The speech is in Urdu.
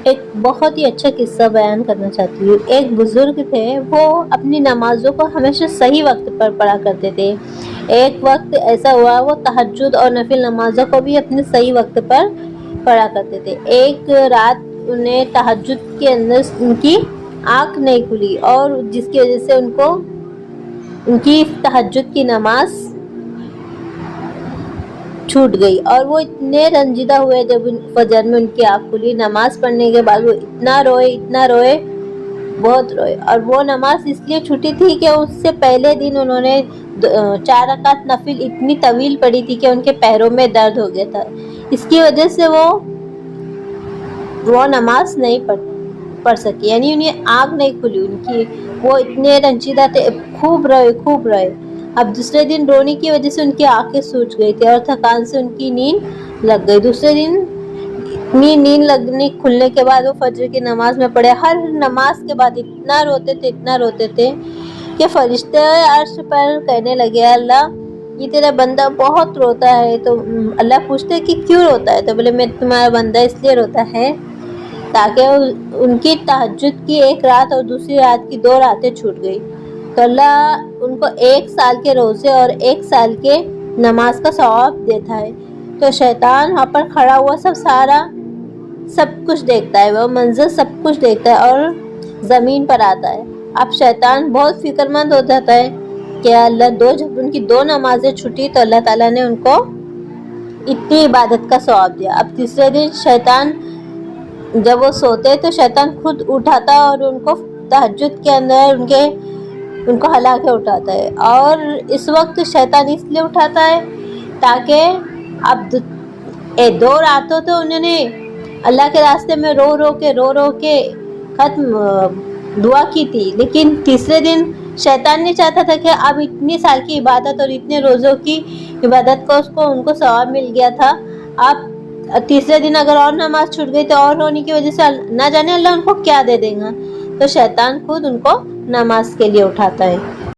ایک بہت ہی اچھا قصہ بیان کرنا چاہتی ہوں۔ ایک بزرگ تھے، وہ اپنی نمازوں کو ہمیشہ صحیح وقت پر پڑھا کرتے تھے۔ ایک وقت ایسا ہوا وہ تہجد اور نفل نمازوں کو بھی اپنے صحیح وقت پر پڑھا کرتے تھے۔ ایک رات انہیں تہجد کے اندر ان کی آنکھ نہیں کھلی، اور جس کی وجہ سے ان کی تہجد کی نماز چھوٹ گئی، اور وہ اتنے رنجیدہ ہوئے جب فجر میں ان کی آنکھ کھلی۔ نماز پڑھنے کے بعد وہ اتنا روئے، بہت روئے، اور وہ نماز اس لیے چھوٹی تھی کہ اس سے پہلے دن انہوں نے 4 رکعت نفل اتنی طویل پڑھی تھی کہ ان کے پیروں میں درد ہو گیا تھا۔ اس کی وجہ سے وہ نماز نہیں پڑھ سکی، یعنی انہیں آنکھ نہیں کھلی ان کی۔ وہ اتنے رنجیدہ تھے، خوب روئے۔ اب دوسرے دن رونے کی وجہ سے ان کی آنکھیں سوج گئی تھی، اور تھکان سے ان کی نیند لگ گئی۔ دوسرے دن اتنی نیند کھلنے کے بعد وہ فجر کی نماز میں پڑھے۔ ہر نماز کے بعد اتنا روتے تھے کہ فرشتے عرش پر کہنے لگے، اللہ یہ تیرا بندہ بہت روتا ہے۔ تو اللہ پوچھتے کہ کیوں روتا ہے؟ تو بولے میں تمہارا بندہ اس لیے روتا ہے تاکہ ان کی تہجد کی ایک رات اور دوسری رات کی 2 راتیں چھوٹ گئی، تو اللہ ان کو 1 سال کے روزے اور 1 سال کے نماز کا ثواب دیتا ہے۔ تو شیطان وہاں پر کھڑا ہوا سب کچھ دیکھتا ہے، وہ منظر سب کچھ دیکھتا ہے اور زمین پر آتا ہے۔ اب شیطان بہت فکر مند ہو جاتا ہے کہ اللہ جب ان کی 2 نمازیں چھوٹی تو اللہ تعالیٰ نے ان کو اتنی عبادت کا ثواب دیا۔ اب تیسرے دن شیطان جب وہ سوتے تو شیطان خود اٹھاتا اور ان کو تہجد کے اندر ان کو ہلا کے اٹھاتا ہے۔ اور اس وقت شیطان اس لیے اٹھاتا ہے تاکہ اب 2 راتوں تو انہوں نے اللہ کے راستے میں رو کے ختم دعا کی تھی، لیکن تیسرے دن شیطان نے چاہتا تھا کہ اب اتنی سال کی عبادت اور اتنے روزوں کی عبادت کو ان کو ثواب مل گیا تھا، اب تیسرے دن اگر اور نماز چھوٹ گئی تو اور ہونے کی وجہ سے نہ جانے اللہ ان کو کیا دے دے گا، تو شیطان خود ان کو نماز کے لیے اٹھاتا ہے۔